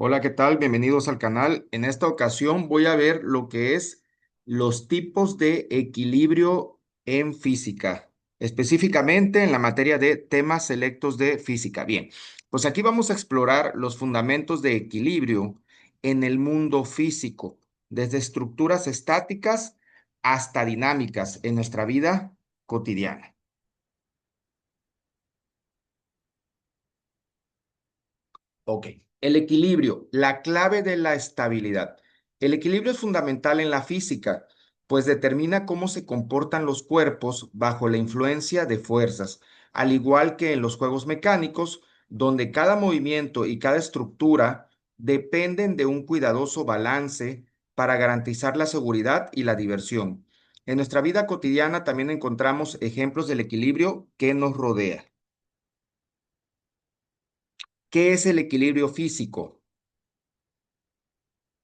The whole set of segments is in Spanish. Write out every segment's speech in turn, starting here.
Hola, ¿qué tal? Bienvenidos al canal. En esta ocasión voy a ver lo que es los tipos de equilibrio en física, específicamente en la materia de temas selectos de física. Bien, pues aquí vamos a explorar los fundamentos de equilibrio en el mundo físico, desde estructuras estáticas hasta dinámicas en nuestra vida cotidiana. Ok, el equilibrio, la clave de la estabilidad. El equilibrio es fundamental en la física, pues determina cómo se comportan los cuerpos bajo la influencia de fuerzas, al igual que en los juegos mecánicos, donde cada movimiento y cada estructura dependen de un cuidadoso balance para garantizar la seguridad y la diversión. En nuestra vida cotidiana también encontramos ejemplos del equilibrio que nos rodea. ¿Qué es el equilibrio físico?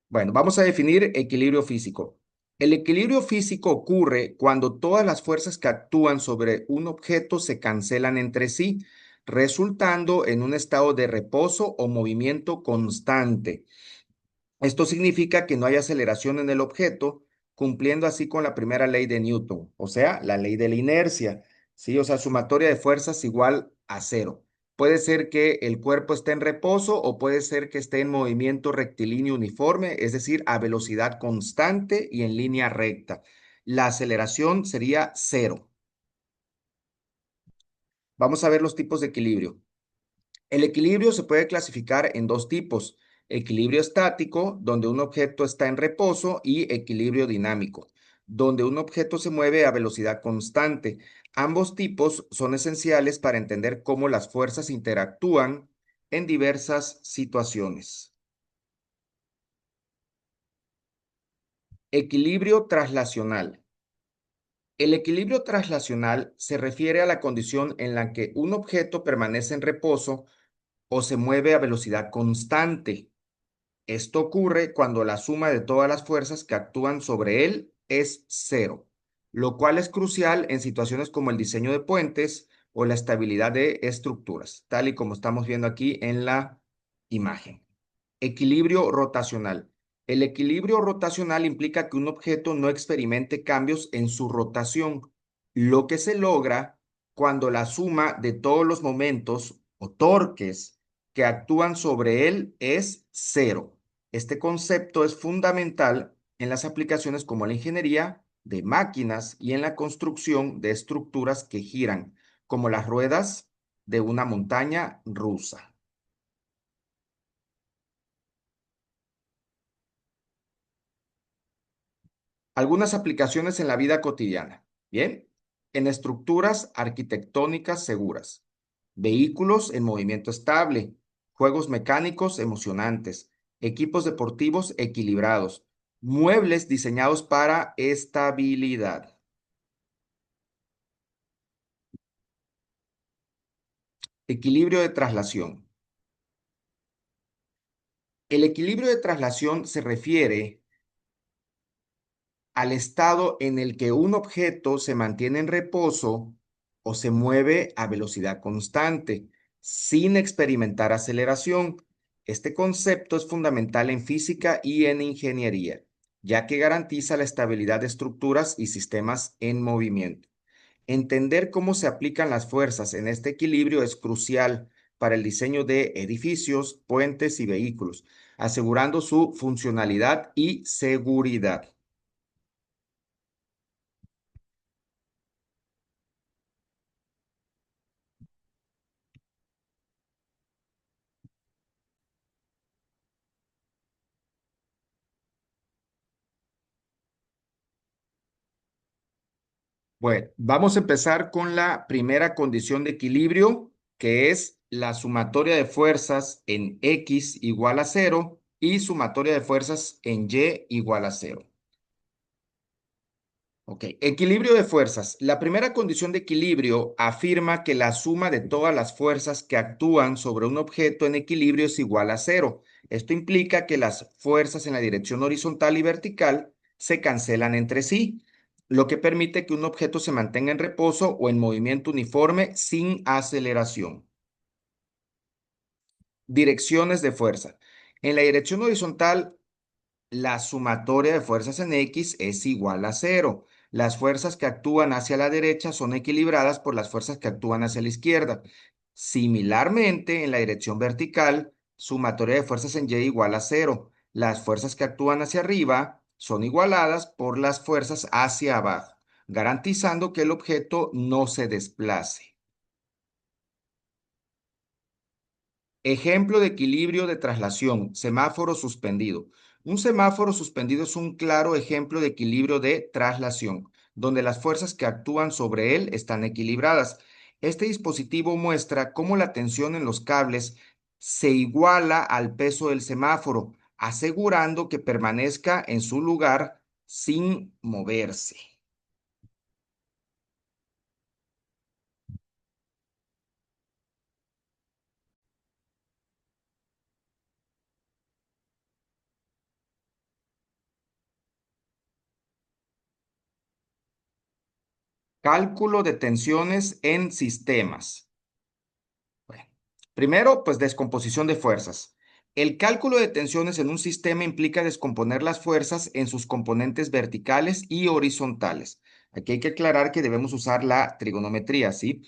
Bueno, vamos a definir equilibrio físico. El equilibrio físico ocurre cuando todas las fuerzas que actúan sobre un objeto se cancelan entre sí, resultando en un estado de reposo o movimiento constante. Esto significa que no hay aceleración en el objeto, cumpliendo así con la primera ley de Newton, o sea, la ley de la inercia, ¿sí? O sea, sumatoria de fuerzas igual a cero. Puede ser que el cuerpo esté en reposo o puede ser que esté en movimiento rectilíneo uniforme, es decir, a velocidad constante y en línea recta. La aceleración sería cero. Vamos a ver los tipos de equilibrio. El equilibrio se puede clasificar en dos tipos: equilibrio estático, donde un objeto está en reposo, y equilibrio dinámico, donde un objeto se mueve a velocidad constante. Ambos tipos son esenciales para entender cómo las fuerzas interactúan en diversas situaciones. Equilibrio traslacional. El equilibrio traslacional se refiere a la condición en la que un objeto permanece en reposo o se mueve a velocidad constante. Esto ocurre cuando la suma de todas las fuerzas que actúan sobre él es cero, lo cual es crucial en situaciones como el diseño de puentes o la estabilidad de estructuras, tal y como estamos viendo aquí en la imagen. Equilibrio rotacional. El equilibrio rotacional implica que un objeto no experimente cambios en su rotación, lo que se logra cuando la suma de todos los momentos o torques que actúan sobre él es cero. Este concepto es fundamental en las aplicaciones como la ingeniería de máquinas y en la construcción de estructuras que giran, como las ruedas de una montaña rusa. Algunas aplicaciones en la vida cotidiana. Bien, en estructuras arquitectónicas seguras, vehículos en movimiento estable, juegos mecánicos emocionantes, equipos deportivos equilibrados, muebles diseñados para estabilidad. Equilibrio de traslación. El equilibrio de traslación se refiere al estado en el que un objeto se mantiene en reposo o se mueve a velocidad constante, sin experimentar aceleración. Este concepto es fundamental en física y en ingeniería, ya que garantiza la estabilidad de estructuras y sistemas en movimiento. Entender cómo se aplican las fuerzas en este equilibrio es crucial para el diseño de edificios, puentes y vehículos, asegurando su funcionalidad y seguridad. Bueno, vamos a empezar con la primera condición de equilibrio, que es la sumatoria de fuerzas en X igual a cero y sumatoria de fuerzas en Y igual a cero. Ok, equilibrio de fuerzas. La primera condición de equilibrio afirma que la suma de todas las fuerzas que actúan sobre un objeto en equilibrio es igual a cero. Esto implica que las fuerzas en la dirección horizontal y vertical se cancelan entre sí, lo que permite que un objeto se mantenga en reposo o en movimiento uniforme sin aceleración. Direcciones de fuerza. En la dirección horizontal, la sumatoria de fuerzas en X es igual a cero. Las fuerzas que actúan hacia la derecha son equilibradas por las fuerzas que actúan hacia la izquierda. Similarmente, en la dirección vertical, sumatoria de fuerzas en Y igual a cero. Las fuerzas que actúan hacia arriba son igualadas por las fuerzas hacia abajo, garantizando que el objeto no se desplace. Ejemplo de equilibrio de traslación, semáforo suspendido. Un semáforo suspendido es un claro ejemplo de equilibrio de traslación, donde las fuerzas que actúan sobre él están equilibradas. Este dispositivo muestra cómo la tensión en los cables se iguala al peso del semáforo, asegurando que permanezca en su lugar sin moverse. Cálculo de tensiones en sistemas. Bueno, primero, pues descomposición de fuerzas. El cálculo de tensiones en un sistema implica descomponer las fuerzas en sus componentes verticales y horizontales. Aquí hay que aclarar que debemos usar la trigonometría, ¿sí?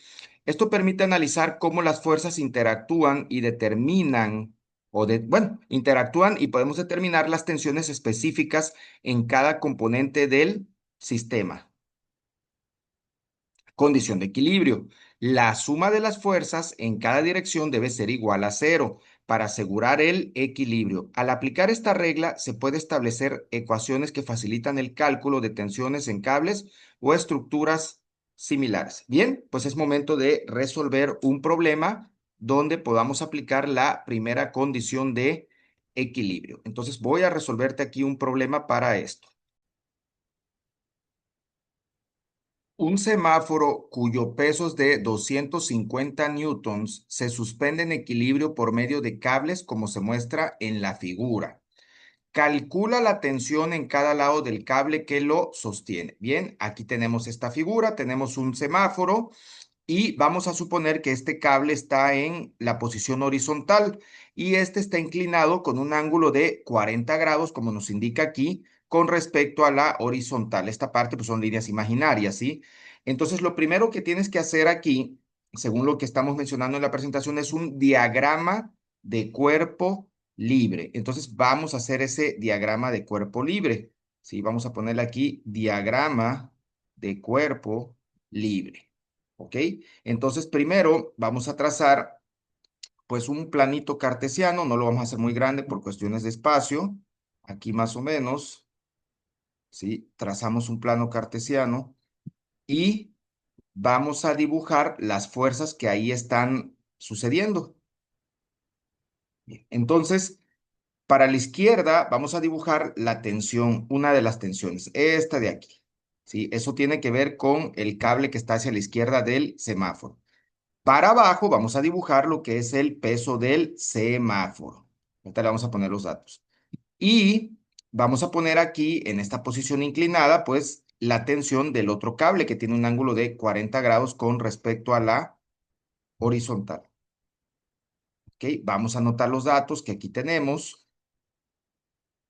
Esto permite analizar cómo las fuerzas interactúan y determinan, bueno, interactúan y podemos determinar las tensiones específicas en cada componente del sistema. Condición de equilibrio. La suma de las fuerzas en cada dirección debe ser igual a cero para asegurar el equilibrio. Al aplicar esta regla, se puede establecer ecuaciones que facilitan el cálculo de tensiones en cables o estructuras similares. Bien, pues es momento de resolver un problema donde podamos aplicar la primera condición de equilibrio. Entonces voy a resolverte aquí un problema para esto. Un semáforo cuyo peso es de 250 newtons se suspende en equilibrio por medio de cables como se muestra en la figura. Calcula la tensión en cada lado del cable que lo sostiene. Bien, aquí tenemos esta figura, tenemos un semáforo y vamos a suponer que este cable está en la posición horizontal y este está inclinado con un ángulo de 40 grados, como nos indica aquí, con respecto a la horizontal. Esta parte pues son líneas imaginarias, ¿sí? Entonces, lo primero que tienes que hacer aquí, según lo que estamos mencionando en la presentación, es un diagrama de cuerpo libre. Entonces, vamos a hacer ese diagrama de cuerpo libre, ¿sí? Vamos a ponerle aquí diagrama de cuerpo libre. ¿Ok? Entonces, primero vamos a trazar pues un planito cartesiano, no lo vamos a hacer muy grande por cuestiones de espacio. Aquí más o menos, ¿sí? Trazamos un plano cartesiano y vamos a dibujar las fuerzas que ahí están sucediendo. Bien, entonces, para la izquierda vamos a dibujar la tensión, una de las tensiones, esta de aquí. ¿Sí? Eso tiene que ver con el cable que está hacia la izquierda del semáforo. Para abajo vamos a dibujar lo que es el peso del semáforo. Ahorita le vamos a poner los datos. Y vamos a poner aquí, en esta posición inclinada, pues la tensión del otro cable que tiene un ángulo de 40 grados con respecto a la horizontal. ¿Ok? Vamos a anotar los datos que aquí tenemos.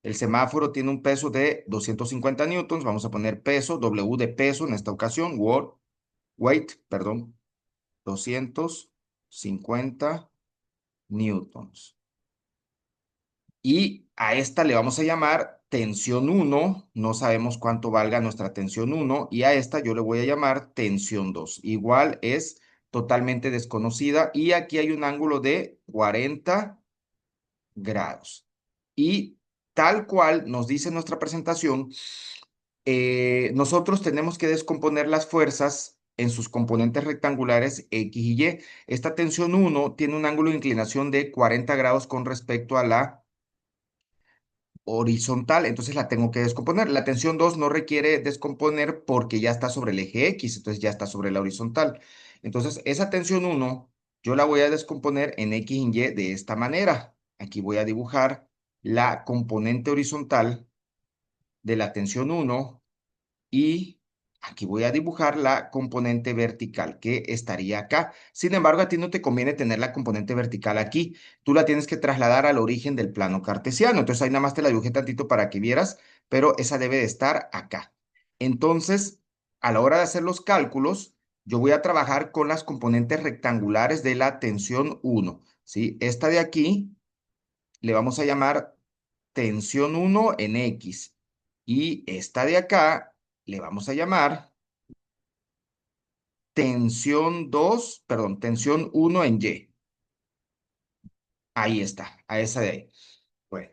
El semáforo tiene un peso de 250 newtons. Vamos a poner peso, W de peso en esta ocasión, weight, perdón, 250 newtons. Y a esta le vamos a llamar tensión 1, no sabemos cuánto valga nuestra tensión 1, y a esta yo le voy a llamar tensión 2. Igual es totalmente desconocida y aquí hay un ángulo de 40 grados. Y tal cual nos dice nuestra presentación, nosotros tenemos que descomponer las fuerzas en sus componentes rectangulares X y Y. Esta tensión 1 tiene un ángulo de inclinación de 40 grados con respecto a la horizontal, entonces la tengo que descomponer. La tensión 2 no requiere descomponer porque ya está sobre el eje X, entonces ya está sobre la horizontal. Entonces, esa tensión 1 yo la voy a descomponer en X y Y de esta manera. Aquí voy a dibujar la componente horizontal de la tensión 1 y Aquí voy a dibujar la componente vertical que estaría acá. Sin embargo, a ti no te conviene tener la componente vertical aquí. Tú la tienes que trasladar al origen del plano cartesiano. Entonces ahí nada más te la dibujé tantito para que vieras, pero esa debe de estar acá. Entonces, a la hora de hacer los cálculos, yo voy a trabajar con las componentes rectangulares de la tensión 1. ¿Sí? Esta de aquí le vamos a llamar tensión 1 en X. Y esta de acá le vamos a llamar tensión 2, perdón, tensión 1 en Y. Ahí está, a esa de ahí. Bueno,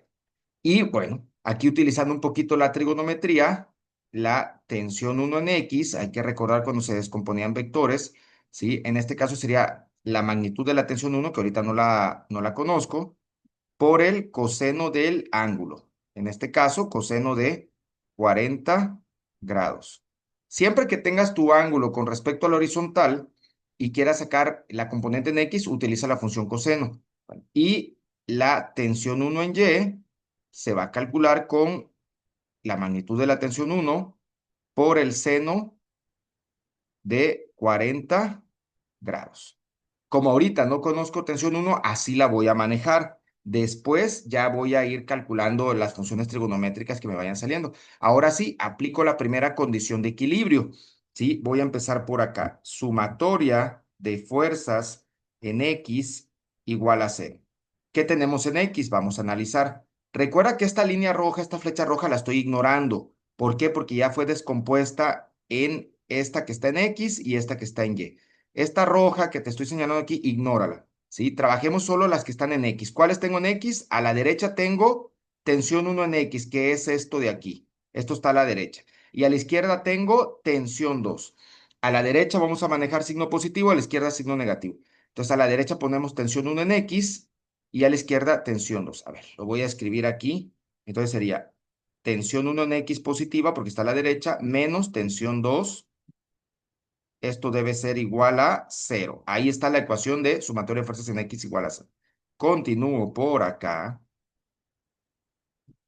y bueno, aquí utilizando un poquito la trigonometría, la tensión 1 en X, hay que recordar cuando se descomponían vectores, ¿sí? En este caso sería la magnitud de la tensión 1, que ahorita no la conozco, por el coseno del ángulo. En este caso, coseno de 40 grados. Siempre que tengas tu ángulo con respecto a la horizontal y quieras sacar la componente en X, utiliza la función coseno. Y la tensión 1 en Y se va a calcular con la magnitud de la tensión 1 por el seno de 40 grados. Como ahorita no conozco tensión 1, así la voy a manejar. Después ya voy a ir calculando las funciones trigonométricas que me vayan saliendo. Ahora sí, aplico la primera condición de equilibrio. ¿Sí? Voy a empezar por acá. Sumatoria de fuerzas en X igual a cero. ¿Qué tenemos en X? Vamos a analizar. Recuerda que esta línea roja, esta flecha roja la estoy ignorando. ¿Por qué? Porque ya fue descompuesta en esta que está en X y esta que está en Y. Esta roja que te estoy señalando aquí, ignórala, ¿sí? Trabajemos solo las que están en X. ¿Cuáles tengo en X? A la derecha tengo tensión 1 en X, que es esto de aquí. Esto está a la derecha. Y a la izquierda tengo tensión 2. A la derecha vamos a manejar signo positivo, a la izquierda signo negativo. Entonces a la derecha ponemos tensión 1 en X y a la izquierda tensión 2. A ver, lo voy a escribir aquí. Entonces sería tensión 1 en X positiva porque está a la derecha, menos tensión 2. Esto debe ser igual a cero. Ahí está la ecuación de sumatoria de fuerzas en X igual a cero. Continúo por acá.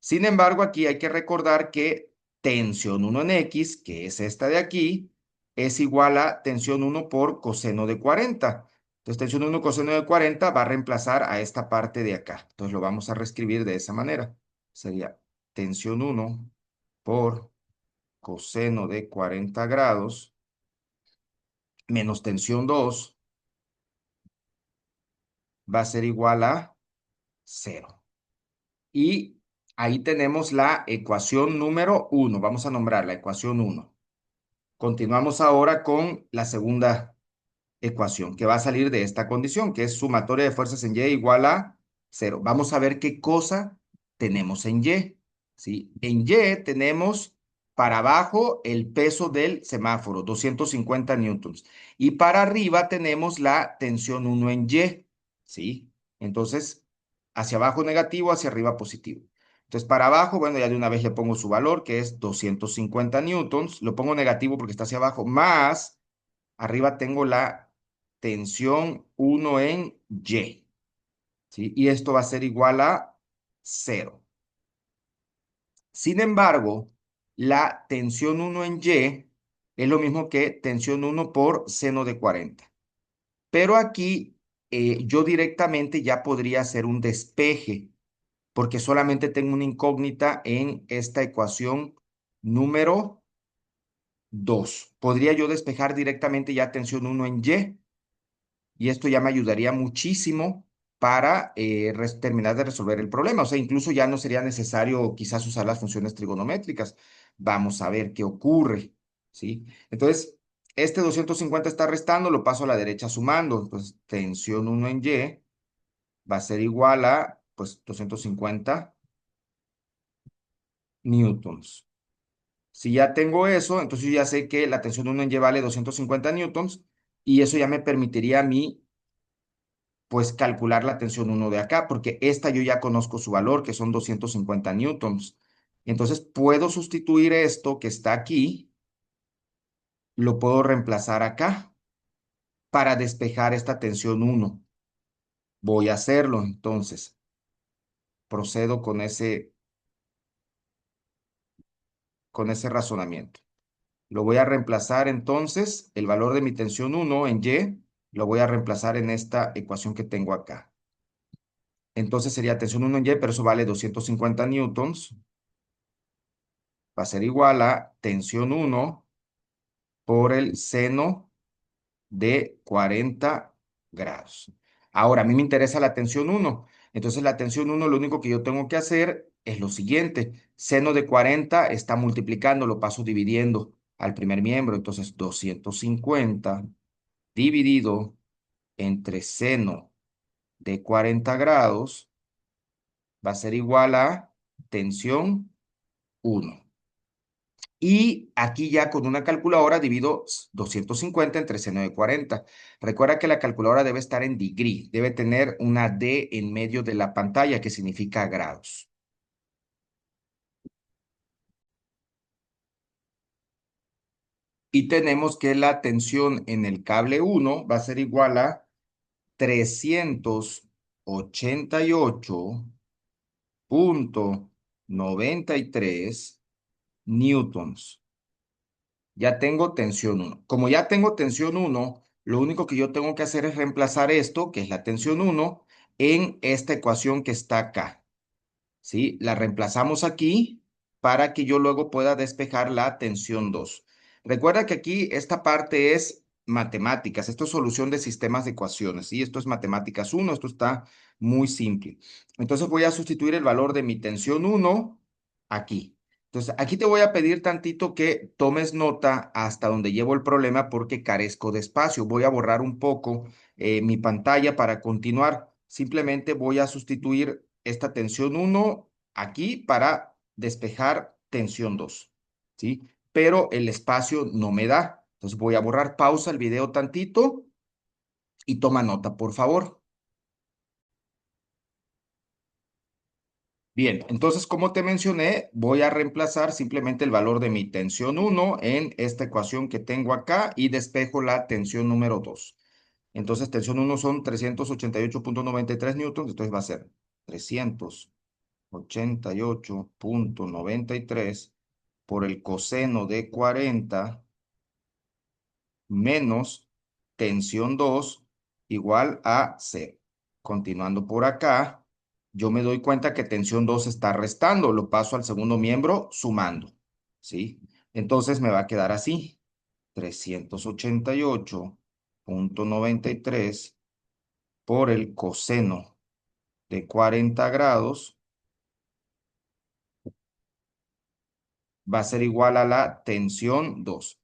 Sin embargo, aquí hay que recordar que tensión 1 en X, que es esta de aquí, es igual a tensión 1 por coseno de 40. Entonces, tensión 1 coseno de 40 va a reemplazar a esta parte de acá. Entonces, lo vamos a reescribir de esa manera. Sería tensión 1 por coseno de 40 grados menos tensión 2 va a ser igual a cero. Y ahí tenemos la ecuación número 1. Vamos a nombrar la ecuación 1. Continuamos ahora con la segunda ecuación que va a salir de esta condición, que es sumatoria de fuerzas en Y igual a cero. Vamos a ver qué cosa tenemos en Y. ¿Sí? En Y tenemos para abajo el peso del semáforo, 250 newtons. Y para arriba tenemos la tensión 1 en Y. ¿Sí? Entonces, hacia abajo negativo, hacia arriba positivo. Entonces, para abajo, bueno, ya de una vez le pongo su valor, que es 250 newtons. Lo pongo negativo porque está hacia abajo, más arriba tengo la tensión 1 en Y, ¿sí? Y esto va a ser igual a cero. Sin embargo, la tensión 1 en Y es lo mismo que tensión 1 por seno de 40. Pero aquí yo directamente ya podría hacer un despeje, porque solamente tengo una incógnita en esta ecuación número 2. Podría yo despejar directamente ya tensión 1 en Y. Y esto ya me ayudaría muchísimo para terminar de resolver el problema. O sea, incluso ya no sería necesario quizás usar las funciones trigonométricas. Vamos a ver qué ocurre, ¿sí? Entonces, este 250 está restando, lo paso a la derecha sumando. Entonces, tensión 1 en Y va a ser igual a, pues, 250 newtons. Si ya tengo eso, entonces yo ya sé que la tensión 1 en Y vale 250 newtons y eso ya me permitiría a mí pues calcular la tensión 1 de acá, porque esta yo ya conozco su valor, que son 250 newtons. Entonces puedo sustituir esto que está aquí, lo puedo reemplazar acá para despejar esta tensión 1. Voy a hacerlo, entonces procedo con ese razonamiento. Lo voy a reemplazar entonces, el valor de mi tensión 1 en Y, lo voy a reemplazar en esta ecuación que tengo acá. Entonces sería tensión 1 en Y, pero eso vale 250 newtons. Va a ser igual a tensión 1 por el seno de 40 grados. Ahora, a mí me interesa la tensión 1. Entonces, la tensión 1, lo único que yo tengo que hacer es lo siguiente. Seno de 40 está multiplicando, lo paso dividiendo al primer miembro. Entonces, 250 dividido entre seno de 40 grados va a ser igual a tensión 1. Y aquí ya con una calculadora divido 250 entre seno de 40. Recuerda que la calculadora debe estar en degree, debe tener una D en medio de la pantalla que significa grados. Y tenemos que la tensión en el cable 1 va a ser igual a 388,93 newtons. Ya tengo tensión 1. Como ya tengo tensión 1, lo único que yo tengo que hacer es reemplazar esto, que es la tensión 1, en esta ecuación que está acá. ¿Sí? La reemplazamos aquí para que yo luego pueda despejar la tensión 2. Recuerda que aquí esta parte es matemáticas, esto es solución de sistemas de ecuaciones, ¿sí? Esto es matemáticas 1, esto está muy simple. Entonces voy a sustituir el valor de mi tensión 1 aquí. Entonces aquí te voy a pedir tantito que tomes nota hasta donde llevo el problema porque carezco de espacio. Voy a borrar un poco mi pantalla para continuar. Simplemente voy a sustituir esta tensión 1 aquí para despejar tensión 2, ¿sí? Pero el espacio no me da. Entonces voy a borrar, pausa el video tantito y toma nota, por favor. Bien, entonces como te mencioné, voy a reemplazar simplemente el valor de mi tensión 1 en esta ecuación que tengo acá y despejo la tensión número 2. Entonces tensión 1 son 388,93 newtons, entonces va a ser 388,93 por el coseno de 40 menos tensión 2 igual a 0. Continuando por acá, yo me doy cuenta que tensión 2 está restando, lo paso al segundo miembro sumando, ¿sí? Entonces me va a quedar así, 388,93 por el coseno de 40 grados va a ser igual a la tensión 2.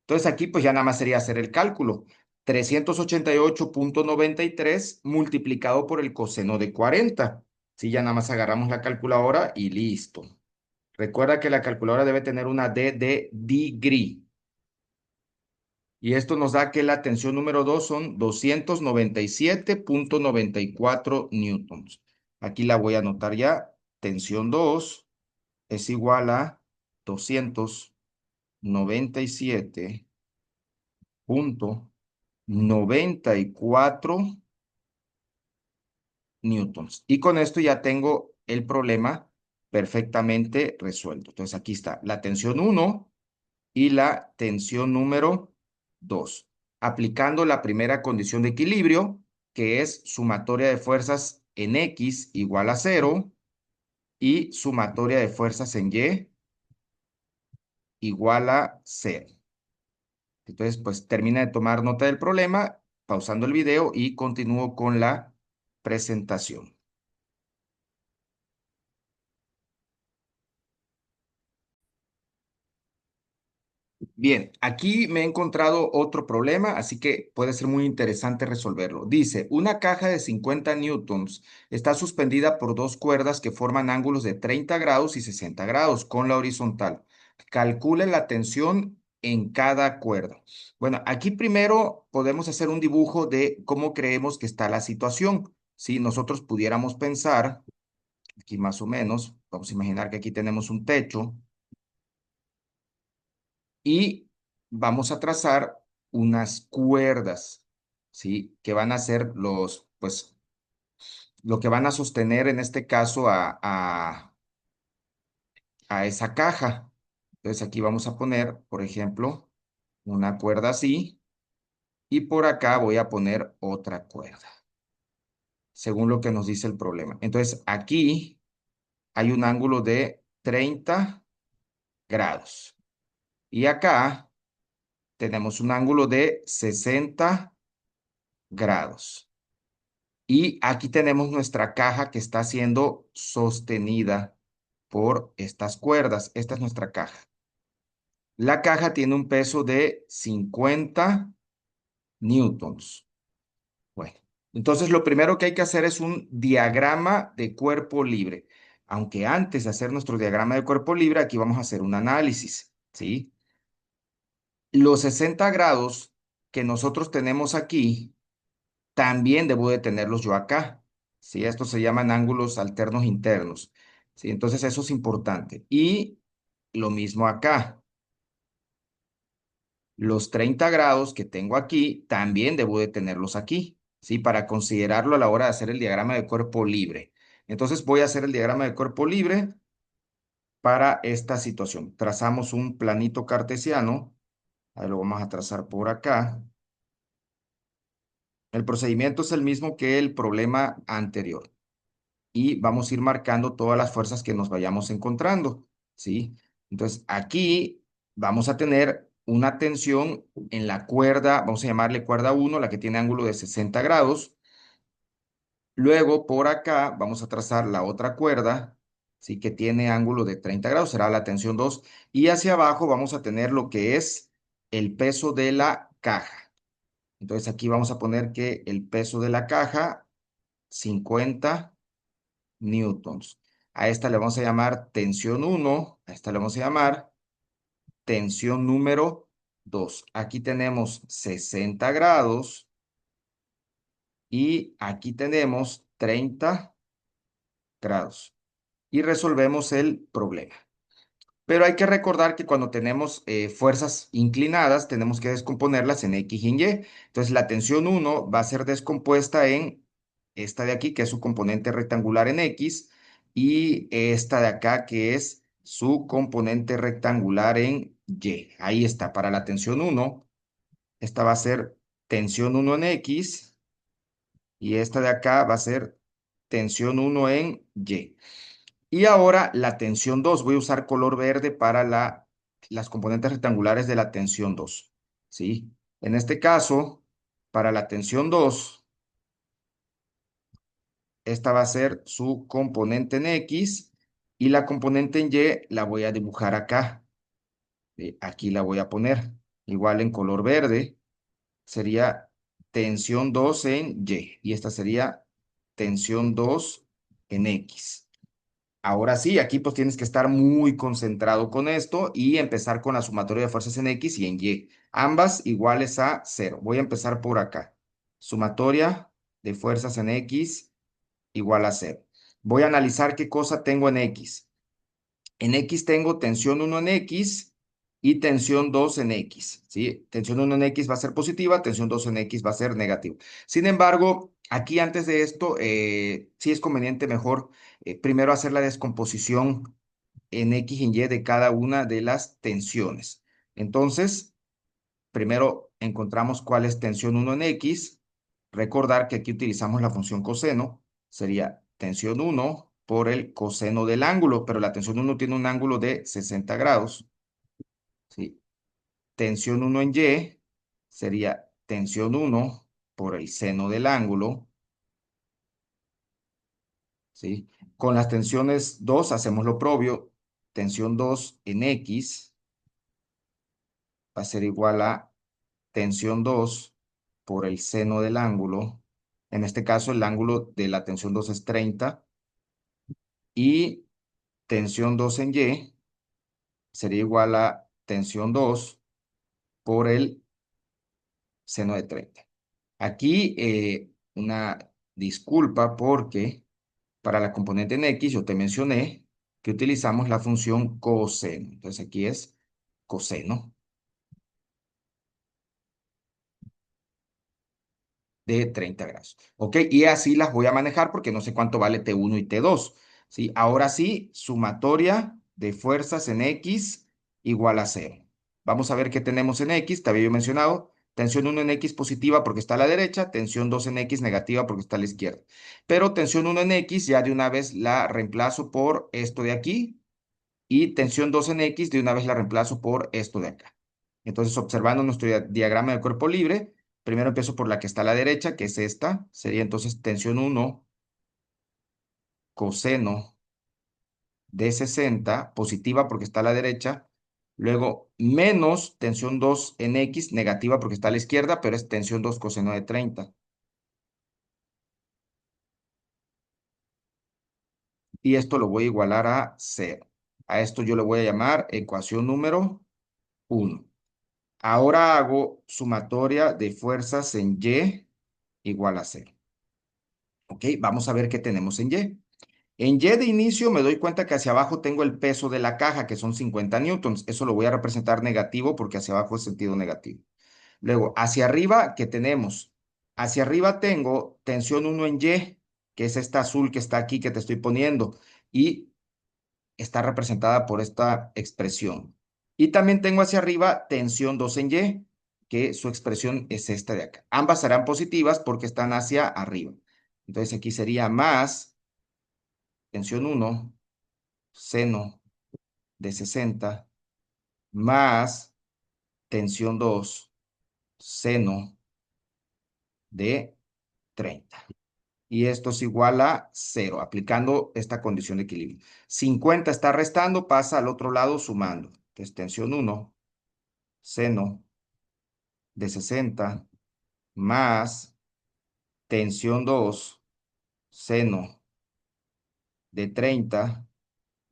Entonces aquí pues ya nada más sería hacer el cálculo. 388,93 multiplicado por el coseno de 40. Sí, ya nada más agarramos la calculadora y listo. Recuerda que la calculadora debe tener una D de degree. Y esto nos da que la tensión número 2 son 297,94 newtons. Aquí la voy a anotar ya. Tensión 2 es igual a 297,94 newtons. Y con esto ya tengo el problema perfectamente resuelto. Entonces aquí está la tensión 1 y la tensión número 2. Aplicando la primera condición de equilibrio, que es sumatoria de fuerzas en X igual a 0 y sumatoria de fuerzas en Y igual a 0. Entonces, pues termina de tomar nota del problema, pausando el video y continúo con la presentación. Bien, aquí me he encontrado otro problema, así que puede ser muy interesante resolverlo. Dice, una caja de 50 newtons está suspendida por dos cuerdas que forman ángulos de 30 grados y 60 grados con la horizontal. Calcule la tensión en cada cuerda. Bueno, aquí primero podemos hacer un dibujo de cómo creemos que está la situación. Si nosotros pudiéramos pensar, aquí más o menos, vamos a imaginar que aquí tenemos un techo y vamos a trazar unas cuerdas, ¿sí? Que van a ser pues, lo que van a sostener en este caso a esa caja. Entonces aquí vamos a poner, por ejemplo, una cuerda así y por acá voy a poner otra cuerda, según lo que nos dice el problema. Entonces aquí hay un ángulo de 30 grados y acá tenemos un ángulo de 60 grados. Y aquí tenemos nuestra caja que está siendo sostenida por estas cuerdas. Esta es nuestra caja. La caja tiene un peso de 50 newtons. Bueno, entonces lo primero que hay que hacer es un diagrama de cuerpo libre. Aunque antes de hacer nuestro diagrama de cuerpo libre, aquí vamos a hacer un análisis, ¿sí? Los 60 grados que nosotros tenemos aquí, también debo de tenerlos yo acá, ¿sí? Estos se llaman ángulos alternos internos, ¿sí? Entonces eso es importante. Y lo mismo acá. Los 30 grados que tengo aquí, también debo de tenerlos aquí, ¿sí? Para considerarlo a la hora de hacer el diagrama de cuerpo libre. Entonces voy a hacer el diagrama de cuerpo libre para esta situación. Trazamos un planito cartesiano. Ahí lo vamos a trazar por acá. El procedimiento es el mismo que el problema anterior. Y vamos a ir marcando todas las fuerzas que nos vayamos encontrando, ¿sí? Entonces, aquí vamos a tener una tensión en la cuerda, vamos a llamarle cuerda 1, la que tiene ángulo de 60 grados. Luego, por acá, vamos a trazar la otra cuerda, ¿sí? Que tiene ángulo de 30 grados, será la tensión 2. Y hacia abajo vamos a tener lo que es el peso de la caja. Entonces, aquí vamos a poner que el peso de la caja, 50 newtons. A esta le vamos a llamar tensión 1, a esta le vamos a llamar tensión número 2. Aquí tenemos 60 grados y aquí tenemos 30 grados. Y resolvemos el problema. Pero hay que recordar que cuando tenemos fuerzas inclinadas, tenemos que descomponerlas en X y en Y. Entonces, la tensión 1 va a ser descompuesta en esta de aquí, que es su componente rectangular en X, y esta de acá, que es su componente rectangular en Y. Ahí está, para la tensión 1, esta va a ser tensión 1 en X, y esta de acá va a ser tensión 1 en Y. Y ahora la tensión 2. Voy a usar color verde para las componentes rectangulares de la tensión 2. ¿Sí? En este caso, para la tensión 2, esta va a ser su componente en X y la componente en Y la voy a dibujar acá. Aquí la voy a poner. Igual en color verde sería tensión 2 en Y y esta sería tensión 2 en X. Ahora sí, aquí pues tienes que estar muy concentrado con esto y empezar con la sumatoria de fuerzas en X y en Y. Ambas iguales a 0. Voy a empezar por acá. Sumatoria de fuerzas en X igual a 0. Voy a analizar qué cosa tengo en X. En X tengo tensión 1 en X y tensión 2 en X, ¿sí? Tensión 1 en X va a ser positiva, tensión 2 en X va a ser negativa. Sin embargo, aquí antes de esto, sí es conveniente mejor primero hacer la descomposición en X y en Y de cada una de las tensiones. Entonces, primero encontramos cuál es tensión 1 en X. Recordar que aquí utilizamos la función coseno. Sería tensión 1 por el coseno del ángulo, pero la tensión 1 tiene un ángulo de 60 grados. ¿Sí? Tensión 1 en Y sería tensión 1 por el seno del ángulo. ¿Sí? Con las tensiones 2 hacemos lo propio. Tensión 2 en X va a ser igual a tensión 2 por el seno del ángulo. En este caso, el ángulo de la tensión 2 es 30. Y tensión 2 en Y sería igual a tensión 2 por el seno de 30. Aquí una disculpa porque para la componente en X yo te mencioné que utilizamos la función coseno. Entonces aquí es coseno de 30 grados. ¿Ok? Y así las voy a manejar porque no sé cuánto vale T1 y T2. ¿Sí? Ahora sí, sumatoria de fuerzas en X igual a cero. Vamos a ver qué tenemos en X, te había yo mencionado. Tensión uno en X positiva porque está a la derecha, tensión 2 en X negativa porque está a la izquierda. Pero tensión uno en X ya de una vez la reemplazo por esto de aquí y tensión 2 en X de una vez la reemplazo por esto de acá. Entonces, observando nuestro diagrama de cuerpo libre, primero empiezo por la que está a la derecha, que es esta. Sería entonces tensión uno coseno de 60 positiva porque está a la derecha. Luego, menos tensión 2 en X, negativa porque está a la izquierda, pero es tensión 2 coseno de 30. Y esto lo voy a igualar a cero. A esto yo le voy a llamar ecuación número uno. Ahora hago sumatoria de fuerzas en Y igual a cero. Ok, vamos a ver qué tenemos en Y. En Y de inicio me doy cuenta que hacia abajo tengo el peso de la caja, que son 50 newtons. Eso lo voy a representar negativo porque hacia abajo es sentido negativo. Luego, hacia arriba, ¿qué tenemos? Hacia arriba tengo tensión uno en Y, que es esta azul que está aquí que te estoy poniendo, y está representada por esta expresión. Y también tengo hacia arriba tensión 2 en Y, que su expresión es esta de acá. Ambas serán positivas porque están hacia arriba. Entonces aquí sería más tensión uno seno de 60 más tensión 2 seno de 30. Y esto es igual a cero, aplicando esta condición de equilibrio. 50 está restando, pasa al otro lado sumando. Entonces, tensión uno seno de 60 más tensión 2 seno de 30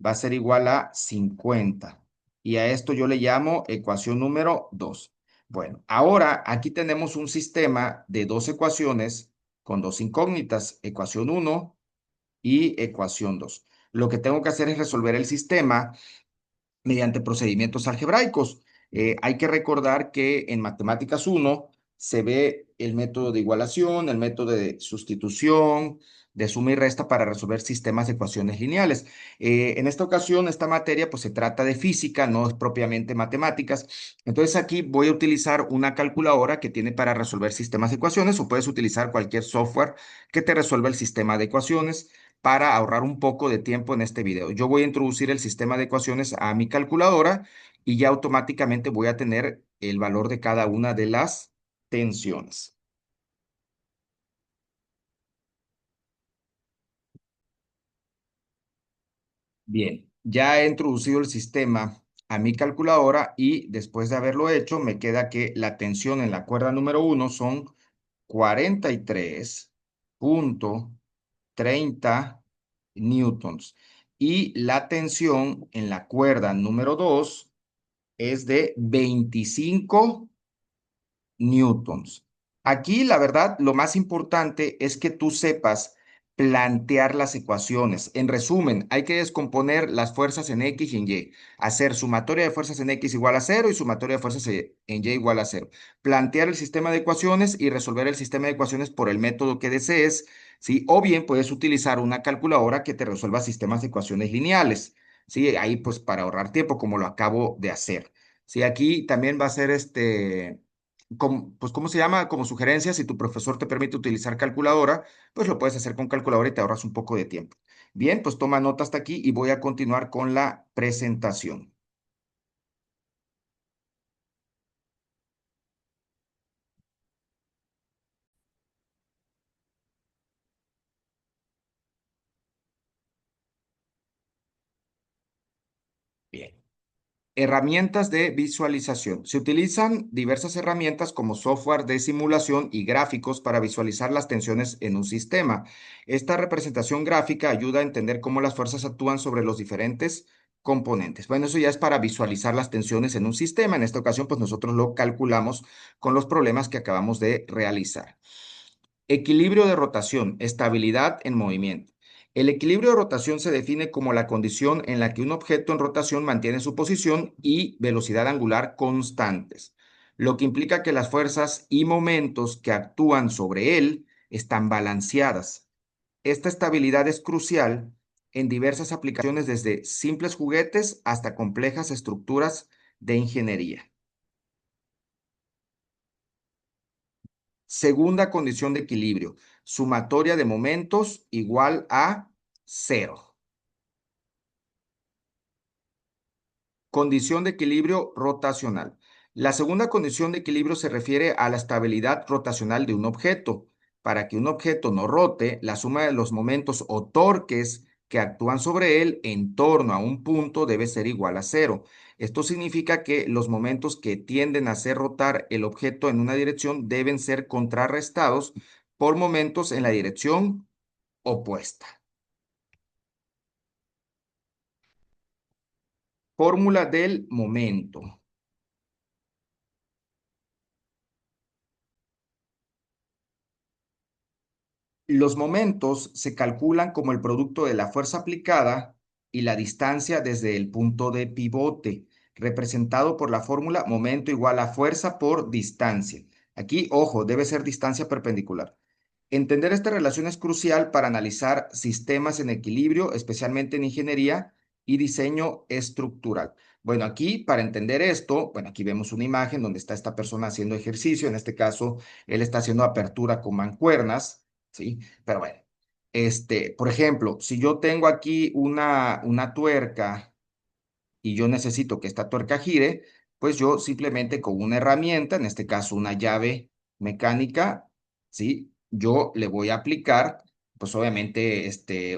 va a ser igual a 50. Y a esto yo le llamo ecuación número 2. Bueno, ahora aquí tenemos un sistema de dos ecuaciones con dos incógnitas, ecuación uno y ecuación 2. Lo que tengo que hacer es resolver el sistema mediante procedimientos algebraicos. Hay que recordar que en Matemáticas 1 se ve el método de igualación, el método de sustitución, de suma y resta para resolver sistemas de ecuaciones lineales. En esta ocasión, esta materia pues se trata de física, no es propiamente matemáticas. Entonces aquí voy a utilizar una calculadora que tiene para resolver sistemas de ecuaciones o puedes utilizar cualquier software que te resuelva el sistema de ecuaciones para ahorrar un poco de tiempo en este video. Yo voy a introducir el sistema de ecuaciones a mi calculadora y ya automáticamente voy a tener el valor de cada una de las tensiones. Bien, ya he introducido el sistema a mi calculadora y después de haberlo hecho, me queda que la tensión en la cuerda número uno son 43,30 newtons y la tensión en la cuerda número 2 es de 25 newtons. Aquí, la verdad, lo más importante es que tú sepas plantear las ecuaciones. En resumen, hay que descomponer las fuerzas en X y en Y. Hacer sumatoria de fuerzas en X igual a cero y sumatoria de fuerzas en Y igual a cero. Plantear el sistema de ecuaciones y resolver el sistema de ecuaciones por el método que desees, ¿sí? O bien puedes utilizar una calculadora que te resuelva sistemas de ecuaciones lineales, ¿sí? Ahí pues para ahorrar tiempo, como lo acabo de hacer. Sí, aquí también va a ser pues, ¿cómo se llama? Como sugerencia, si tu profesor te permite utilizar calculadora, pues lo puedes hacer con calculadora y te ahorras un poco de tiempo. Bien, pues toma nota hasta aquí y voy a continuar con la presentación. Bien. Herramientas de visualización. Se utilizan diversas herramientas como software de simulación y gráficos para visualizar las tensiones en un sistema. Esta representación gráfica ayuda a entender cómo las fuerzas actúan sobre los diferentes componentes. Bueno, eso ya es para visualizar las tensiones en un sistema. En esta ocasión, pues nosotros lo calculamos con los problemas que acabamos de realizar. Equilibrio de rotación, estabilidad en movimiento. El equilibrio de rotación se define como la condición en la que un objeto en rotación mantiene su posición y velocidad angular constantes, lo que implica que las fuerzas y momentos que actúan sobre él están balanceadas. Esta estabilidad es crucial en diversas aplicaciones, desde simples juguetes hasta complejas estructuras de ingeniería. Segunda condición de equilibrio, sumatoria de momentos igual a cero. Condición de equilibrio rotacional. La segunda condición de equilibrio se refiere a la estabilidad rotacional de un objeto. Para que un objeto no rote, la suma de los momentos o torques que actúan sobre él en torno a un punto debe ser igual a cero. Esto significa que los momentos que tienden a hacer rotar el objeto en una dirección deben ser contrarrestados por momentos en la dirección opuesta. Fórmula del momento. Los momentos se calculan como el producto de la fuerza aplicada y la distancia desde el punto de pivote, representado por la fórmula momento igual a fuerza por distancia. Aquí, ojo, debe ser distancia perpendicular. Entender esta relación es crucial para analizar sistemas en equilibrio, especialmente en ingeniería y diseño estructural. Bueno, aquí para entender esto, bueno, aquí vemos una imagen donde está esta persona haciendo ejercicio. En este caso, él está haciendo apertura con mancuernas, ¿sí? Pero bueno, por ejemplo, si yo tengo aquí una tuerca y yo necesito que esta tuerca gire, pues yo simplemente con una herramienta, en este caso una llave mecánica, ¿sí? Yo le voy a aplicar, pues obviamente,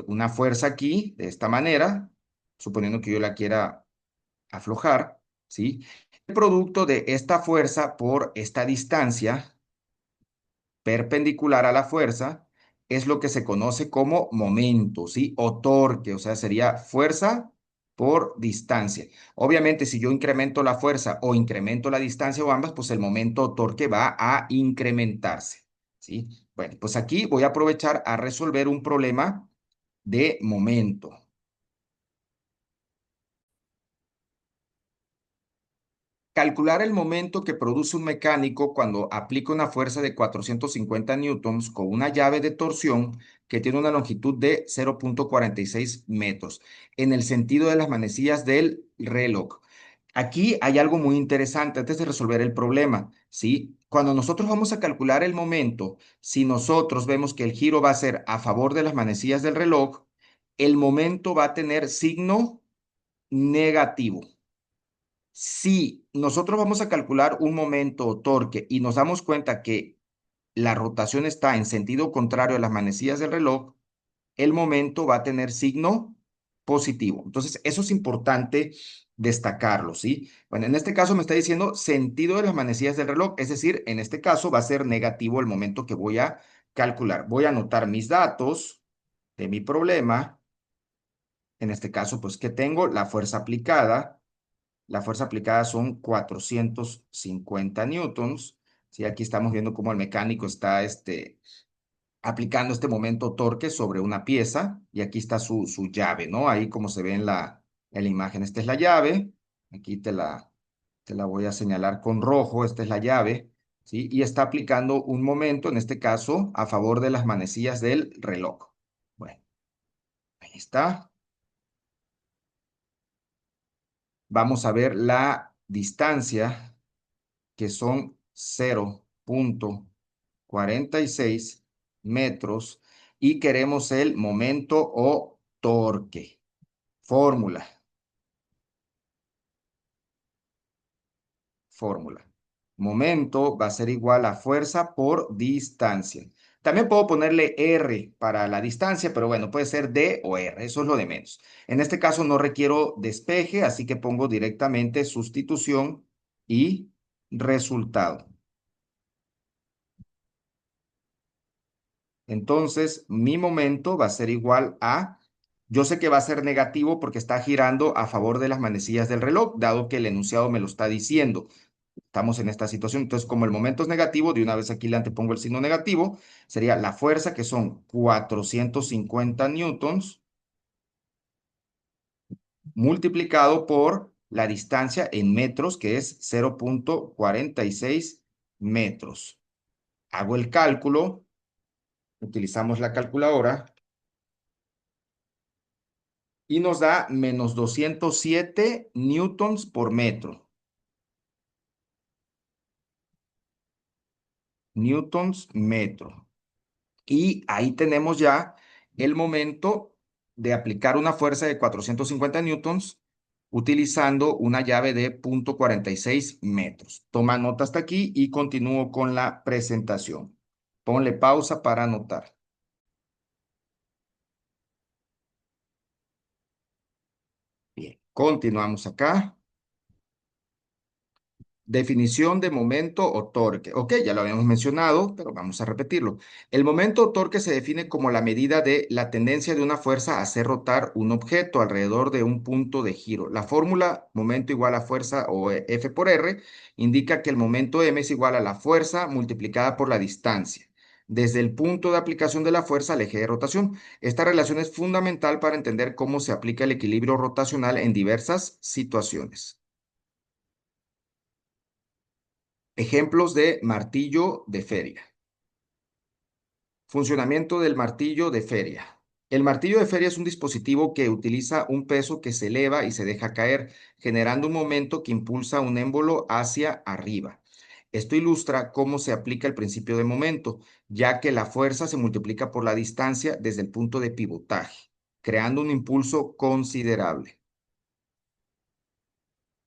una fuerza aquí, de esta manera, suponiendo que yo la quiera aflojar, ¿sí? El producto de esta fuerza por esta distancia perpendicular a la fuerza es lo que se conoce como momento, ¿sí? O torque, o sea, sería fuerza por distancia. Obviamente, si yo incremento la fuerza o incremento la distancia o ambas, pues el momento o torque va a incrementarse, ¿sí? Bueno, pues aquí voy a aprovechar a resolver un problema de momento. Calcular el momento que produce un mecánico cuando aplica una fuerza de 450 newtons con una llave de torsión que tiene una longitud de 0,46 metros en el sentido de las manecillas del reloj. Aquí hay algo muy interesante antes de resolver el problema, ¿sí? Cuando nosotros vamos a calcular el momento, si nosotros vemos que el giro va a ser a favor de las manecillas del reloj, el momento va a tener signo negativo. Si nosotros vamos a calcular un momento o torque y nos damos cuenta que la rotación está en sentido contrario a las manecillas del reloj, el momento va a tener signo positivo. Entonces, eso es importante destacarlo, ¿sí? Bueno, en este caso me está diciendo sentido de las manecillas del reloj, es decir, en este caso va a ser negativo el momento que voy a calcular. Voy a anotar mis datos de mi problema. En este caso, pues, ¿qué tengo? La fuerza aplicada. La fuerza aplicada son 450 newtons. ¿Sí? Aquí estamos viendo cómo el mecánico está aplicando este momento torque sobre una pieza y aquí está su llave, ¿no? Ahí como se ve en la imagen, esta es la llave. Aquí te la voy a señalar con rojo, esta es la llave, ¿sí? Y está aplicando un momento, en este caso, a favor de las manecillas del reloj. Bueno, ahí está. Vamos a ver la distancia que son 0,46 metros y queremos el momento o torque. Fórmula, fórmula. Momento va a ser igual a fuerza por distancia. También puedo ponerle R para la distancia, pero bueno, puede ser D o R, eso es lo de menos. En este caso no requiero despeje, así que pongo directamente sustitución y resultado. Entonces, mi momento va a ser igual a, yo sé que va a ser negativo porque está girando a favor de las manecillas del reloj, dado que el enunciado me lo está diciendo. Estamos en esta situación. Entonces, como el momento es negativo, de una vez aquí le antepongo el signo negativo, sería la fuerza, que son 450 newtons, multiplicado por la distancia en metros, que es 0,46 metros. Hago el cálculo, utilizamos la calculadora y nos da menos 207 newtons por metro. newtons metro. Y ahí tenemos ya el momento de aplicar una fuerza de 450 newtons utilizando una llave de 0,46 metros. Toma nota hasta aquí y continúo con la presentación. Ponle pausa para anotar. Bien, continuamos acá. Definición de momento o torque. Ok, ya lo habíamos mencionado, pero vamos a repetirlo. El momento o torque se define como la medida de la tendencia de una fuerza a hacer rotar un objeto alrededor de un punto de giro. La fórmula momento igual a fuerza o F por R indica que el momento M es igual a la fuerza multiplicada por la distancia desde el punto de aplicación de la fuerza al eje de rotación. Esta relación es fundamental para entender cómo se aplica el equilibrio rotacional en diversas situaciones. Ejemplos de martillo de feria. Funcionamiento del martillo de feria. El martillo de feria es un dispositivo que utiliza un peso que se eleva y se deja caer, generando un momento que impulsa un émbolo hacia arriba. Esto ilustra cómo se aplica el principio de momento, ya que la fuerza se multiplica por la distancia desde el punto de pivotaje, creando un impulso considerable.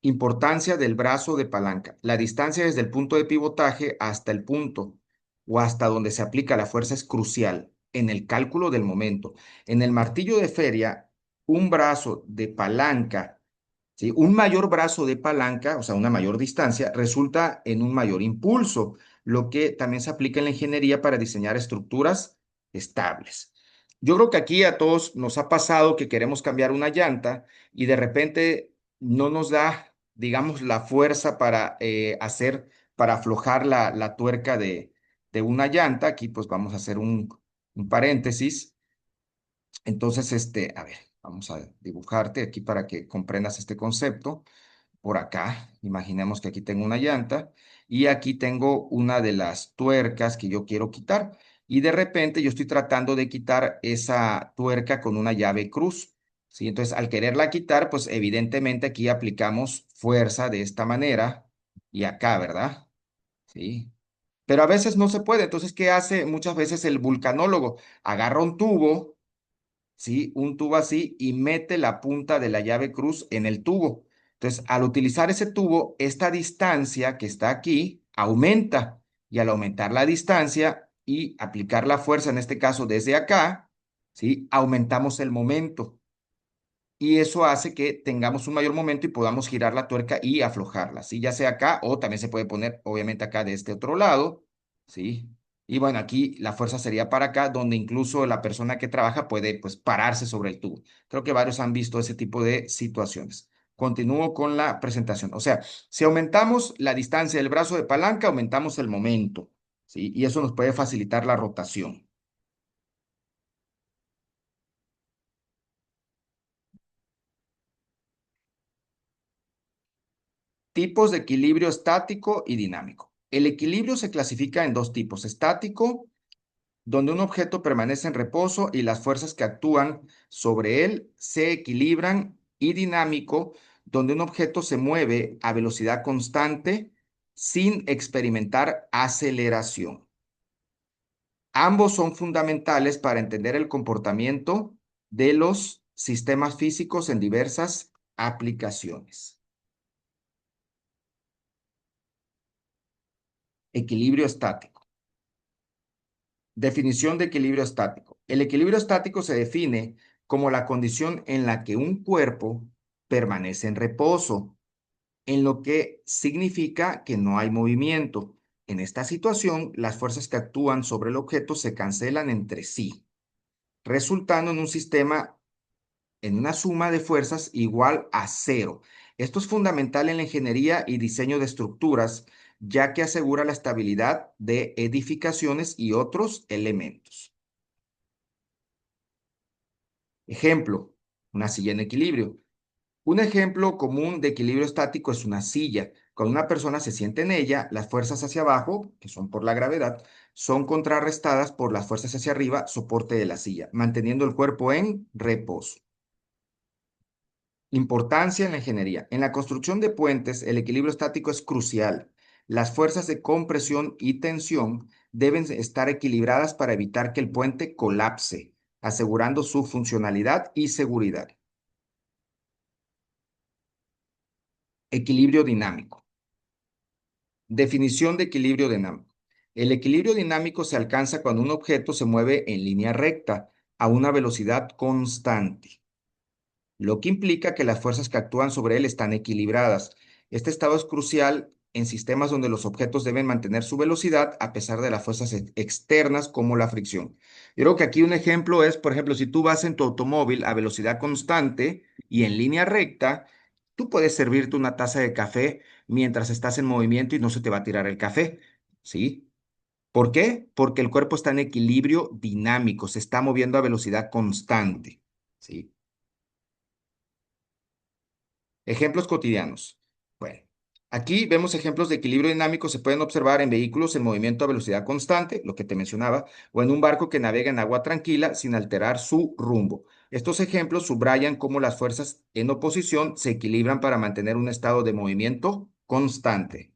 Importancia del brazo de palanca. La distancia desde el punto de pivotaje hasta el punto o hasta donde se aplica la fuerza es crucial en el cálculo del momento. En el martillo de feria, un brazo de palanca, ¿sí? Un mayor brazo de palanca, o sea, una mayor distancia, resulta en un mayor impulso, lo que también se aplica en la ingeniería para diseñar estructuras estables. Yo creo que aquí a todos nos ha pasado que queremos cambiar una llanta y de repente no nos da, digamos, la fuerza para para aflojar la tuerca de una llanta. Aquí pues vamos a hacer un paréntesis. Entonces, a ver, vamos a dibujarte aquí para que comprendas este concepto. Por acá, imaginemos que aquí tengo una llanta y aquí tengo una de las tuercas que yo quiero quitar. Y de repente yo estoy tratando de quitar esa tuerca con una llave cruz. ¿Sí? Entonces, al quererla quitar, pues evidentemente aquí aplicamos fuerza de esta manera y acá, ¿verdad? Sí. Pero a veces no se puede. Entonces, ¿qué hace muchas veces el vulcanólogo? Agarra un tubo, ¿sí? Un tubo así y mete la punta de la llave cruz en el tubo. Entonces, al utilizar ese tubo, esta distancia que está aquí aumenta y al aumentar la distancia y aplicar la fuerza, en este caso desde acá, ¿sí? Aumentamos el momento y eso hace que tengamos un mayor momento y podamos girar la tuerca y aflojarla, ¿sí? Ya sea acá o también se puede poner, obviamente, acá de este otro lado, ¿sí? Y bueno, aquí la fuerza sería para acá, donde incluso la persona que trabaja puede, pues, pararse sobre el tubo. Creo que varios han visto ese tipo de situaciones. Continúo con la presentación. O sea, si aumentamos la distancia del brazo de palanca, aumentamos el momento, ¿sí? Y eso nos puede facilitar la rotación. Tipos de equilibrio estático y dinámico. El equilibrio se clasifica en dos tipos: estático, donde un objeto permanece en reposo y las fuerzas que actúan sobre él se equilibran, y dinámico, donde un objeto se mueve a velocidad constante sin experimentar aceleración. Ambos son fundamentales para entender el comportamiento de los sistemas físicos en diversas aplicaciones. Equilibrio estático. Definición de equilibrio estático. El equilibrio estático se define como la condición en la que un cuerpo permanece en reposo, en lo que significa que no hay movimiento. En esta situación, las fuerzas que actúan sobre el objeto se cancelan entre sí, resultando en un sistema, en una suma de fuerzas igual a cero. Esto es fundamental en la ingeniería y diseño de estructuras, ya que asegura la estabilidad de edificaciones y otros elementos. Ejemplo, una silla en equilibrio. Un ejemplo común de equilibrio estático es una silla. Cuando una persona se siente en ella, las fuerzas hacia abajo, que son por la gravedad, son contrarrestadas por las fuerzas hacia arriba, soporte de la silla, manteniendo el cuerpo en reposo. Importancia en la ingeniería. En la construcción de puentes, el equilibrio estático es crucial. Las fuerzas de compresión y tensión deben estar equilibradas para evitar que el puente colapse, asegurando su funcionalidad y seguridad. Equilibrio dinámico. Definición de equilibrio dinámico. El equilibrio dinámico se alcanza cuando un objeto se mueve en línea recta a una velocidad constante, lo que implica que las fuerzas que actúan sobre él están equilibradas. Este estado es crucial en sistemas donde los objetos deben mantener su velocidad a pesar de las fuerzas externas como la fricción. Yo creo que aquí un ejemplo es, por ejemplo, si tú vas en tu automóvil a velocidad constante y en línea recta, tú puedes servirte una taza de café mientras estás en movimiento y no se te va a tirar el café, ¿sí? ¿Por qué? Porque el cuerpo está en equilibrio dinámico, se está moviendo a velocidad constante, ¿sí? Ejemplos cotidianos. Bueno, aquí vemos ejemplos de equilibrio dinámico, se pueden observar en vehículos en movimiento a velocidad constante, lo que te mencionaba, o en un barco que navega en agua tranquila sin alterar su rumbo. Estos ejemplos subrayan cómo las fuerzas en oposición se equilibran para mantener un estado de movimiento constante.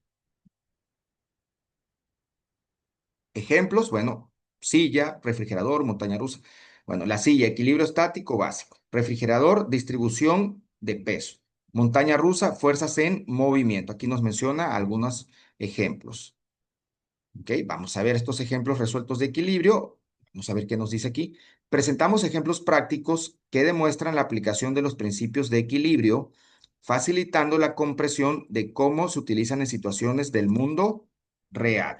Ejemplos, bueno, silla, refrigerador, montaña rusa. Bueno, la silla, equilibrio estático básico. Refrigerador, distribución de peso. Montaña rusa, fuerzas en movimiento. Aquí nos menciona algunos ejemplos. Ok, vamos a ver estos ejemplos resueltos de equilibrio. Vamos a ver qué nos dice aquí. Presentamos ejemplos prácticos que demuestran la aplicación de los principios de equilibrio, facilitando la comprensión de cómo se utilizan en situaciones del mundo real.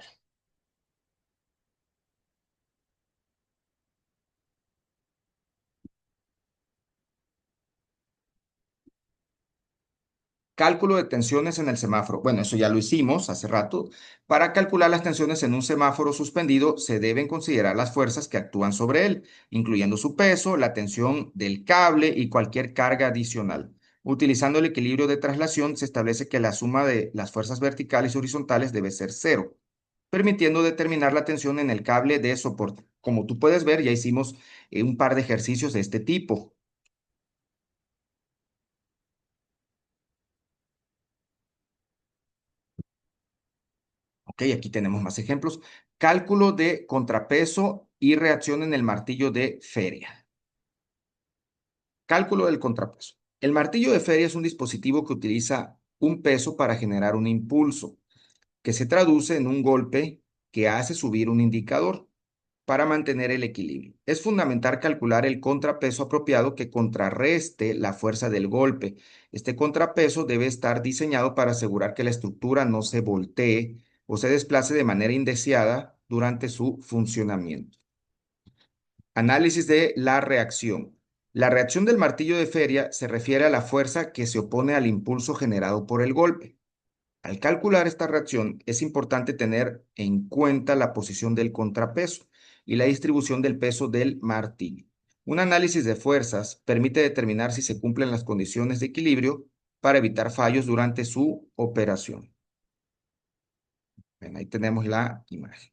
Cálculo de tensiones en el semáforo. Bueno, eso ya lo hicimos hace rato. Para calcular las tensiones en un semáforo suspendido, se deben considerar las fuerzas que actúan sobre él, incluyendo su peso, la tensión del cable y cualquier carga adicional. Utilizando el equilibrio de traslación, se establece que la suma de las fuerzas verticales y horizontales debe ser cero, permitiendo determinar la tensión en el cable de soporte. Como tú puedes ver, ya hicimos un par de ejercicios de este tipo. Ok, aquí tenemos más ejemplos. Cálculo de contrapeso y reacción en el martillo de feria. Cálculo del contrapeso. El martillo de feria es un dispositivo que utiliza un peso para generar un impulso, que se traduce en un golpe que hace subir un indicador para mantener el equilibrio. Es fundamental calcular el contrapeso apropiado que contrarreste la fuerza del golpe. Este contrapeso debe estar diseñado para asegurar que la estructura no se voltee o se desplace de manera indeseada durante su funcionamiento. Análisis de la reacción. La reacción del martillo de feria se refiere a la fuerza que se opone al impulso generado por el golpe. Al calcular esta reacción, es importante tener en cuenta la posición del contrapeso y la distribución del peso del martillo. Un análisis de fuerzas permite determinar si se cumplen las condiciones de equilibrio para evitar fallos durante su operación. Bien, ahí tenemos la imagen.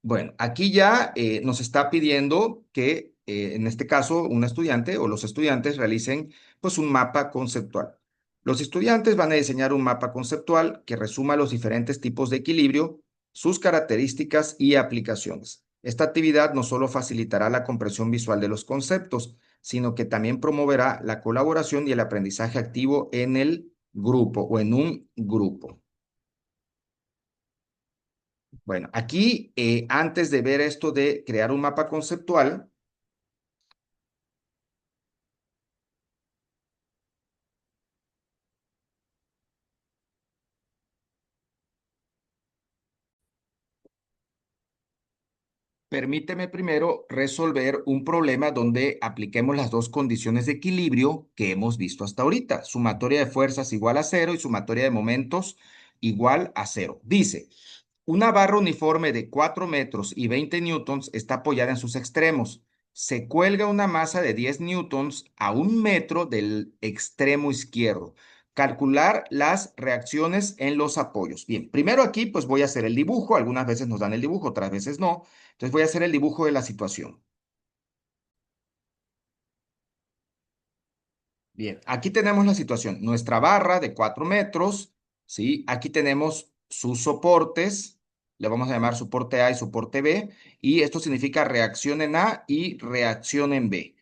Bueno, aquí ya nos está pidiendo que, en este caso, un estudiante o los estudiantes realicen pues un mapa conceptual. Los estudiantes van a diseñar un mapa conceptual que resuma los diferentes tipos de equilibrio, sus características y aplicaciones. Esta actividad no solo facilitará la comprensión visual de los conceptos, sino que también promoverá la colaboración y el aprendizaje activo en el grupo o en un grupo. Bueno, aquí, antes de ver esto de crear un mapa conceptual, permíteme primero resolver un problema donde apliquemos las dos condiciones de equilibrio que hemos visto hasta ahorita. Sumatoria de fuerzas igual a cero y sumatoria de momentos igual a cero. Dice, una barra uniforme de 4 metros y 20 newtons está apoyada en sus extremos. Se cuelga una masa de 10 newtons a 1 metro del extremo izquierdo. Calcular las reacciones en los apoyos. Bien, primero aquí pues voy a hacer el dibujo. Algunas veces nos dan el dibujo, otras veces no. Entonces voy a hacer el dibujo de la situación. Bien, aquí tenemos la situación. Nuestra barra de 4 metros, ¿sí? Aquí tenemos sus soportes. Le vamos a llamar soporte A y soporte B, y esto significa reacción en A y reacción en B.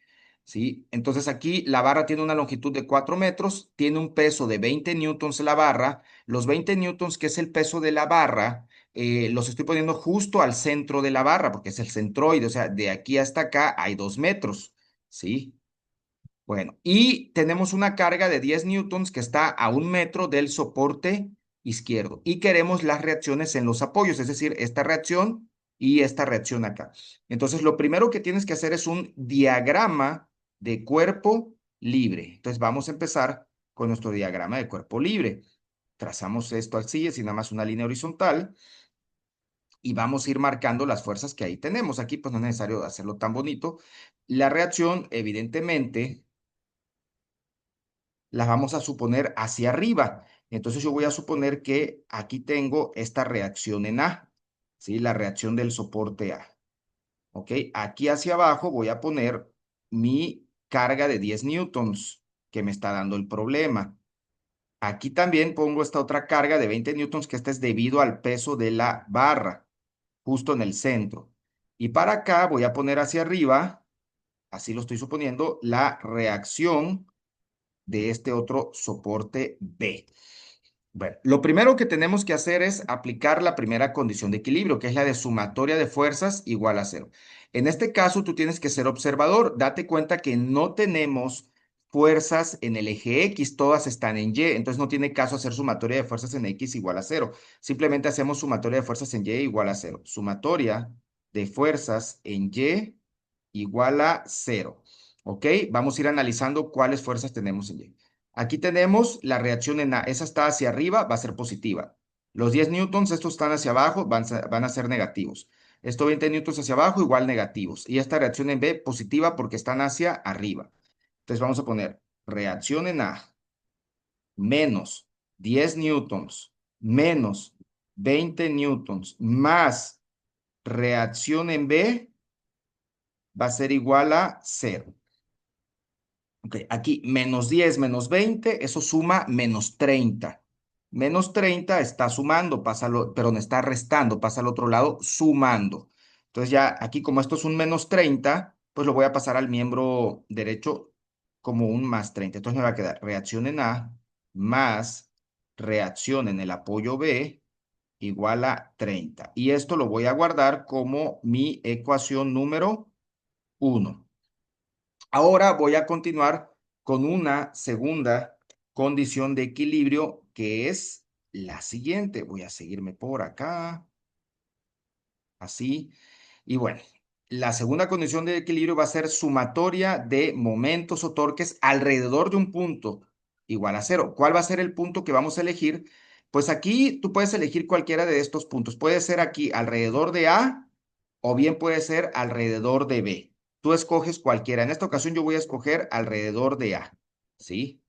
¿Sí? Entonces aquí la barra tiene una longitud de 4 metros, tiene un peso de 20 newtons la barra. Los 20 newtons, que es el peso de la barra, los estoy poniendo justo al centro de la barra, porque es el centroide, o sea, de aquí hasta acá hay 2 metros. ¿Sí? Bueno, y tenemos una carga de 10 newtons que está a 1 metro del soporte izquierdo. Y queremos las reacciones en los apoyos, es decir, esta reacción y esta reacción acá. Entonces, lo primero que tienes que hacer es un diagrama de cuerpo libre. Entonces, vamos a empezar con nuestro diagrama de cuerpo libre. Trazamos esto así, es nada más una línea horizontal. Y vamos a ir marcando las fuerzas que ahí tenemos. Aquí, pues no es necesario hacerlo tan bonito. La reacción, evidentemente, las vamos a suponer hacia arriba. Entonces yo voy a suponer que aquí tengo esta reacción en A, ¿sí? La reacción del soporte A. ¿Ok? Aquí hacia abajo voy a poner mi carga de 10 newtons que me está dando el problema. Aquí también pongo esta otra carga de 20 newtons, que esta es debido al peso de la barra, justo en el centro. Y para acá voy a poner hacia arriba, así lo estoy suponiendo, la reacción de este otro soporte B. Bueno, lo primero que tenemos que hacer es aplicar la primera condición de equilibrio, que es la de sumatoria de fuerzas igual a cero. En este caso, tú tienes que ser observador. Date cuenta que no tenemos fuerzas en el eje X, todas están en Y, entonces no tiene caso hacer sumatoria de fuerzas en X igual a cero. Simplemente hacemos sumatoria de fuerzas en Y igual a cero. Sumatoria de fuerzas en Y igual a cero. ¿Ok? Vamos a ir analizando cuáles fuerzas tenemos en Y. Aquí tenemos la reacción en A. Esa está hacia arriba, va a ser positiva. Los 10 newtons, estos están hacia abajo, van a ser negativos. Estos 20 newtons hacia abajo, igual negativos. Y esta reacción en B, positiva porque están hacia arriba. Entonces vamos a poner reacción en A menos 10 newtons menos 20 newtons más reacción en B va a ser igual a cero. Ok, aquí menos 10 menos 20, eso suma menos 30. Menos 30 está sumando, pásalo, perdón, está restando, pasa al otro lado, sumando. Entonces ya aquí como esto es un menos 30, pues lo voy a pasar al miembro derecho como un más 30. Entonces me va a quedar reacción en A más reacción en el apoyo B igual a 30. Y esto lo voy a guardar como mi ecuación número 1. Ahora voy a continuar con una segunda condición de equilibrio, que es la siguiente. Voy a seguirme por acá, así. Y bueno, la segunda condición de equilibrio va a ser sumatoria de momentos o torques alrededor de un punto igual a cero. ¿Cuál va a ser el punto que vamos a elegir? Pues aquí tú puedes elegir cualquiera de estos puntos. Puede ser aquí alrededor de A o bien puede ser alrededor de B. Tú escoges cualquiera. En esta ocasión yo voy a escoger alrededor de A, ¿sí?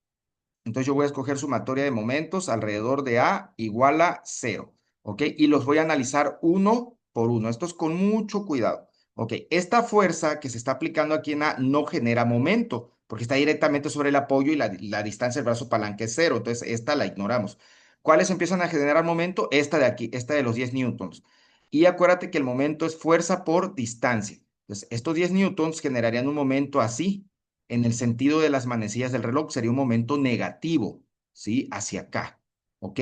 Entonces yo voy a escoger sumatoria de momentos alrededor de A igual a cero, ¿ok? Y los voy a analizar uno por uno. Esto es con mucho cuidado, ¿ok? Esta fuerza que se está aplicando aquí en A no genera momento, porque está directamente sobre el apoyo y la distancia del brazo palanca es cero, entonces esta la ignoramos. ¿Cuáles empiezan a generar momento? Esta de aquí, esta de los 10 newtons. Y acuérdate que el momento es fuerza por distancia. Entonces, estos 10 newtons generarían un momento así, en el sentido de las manecillas del reloj, sería un momento negativo, ¿sí? Hacia acá, ¿ok?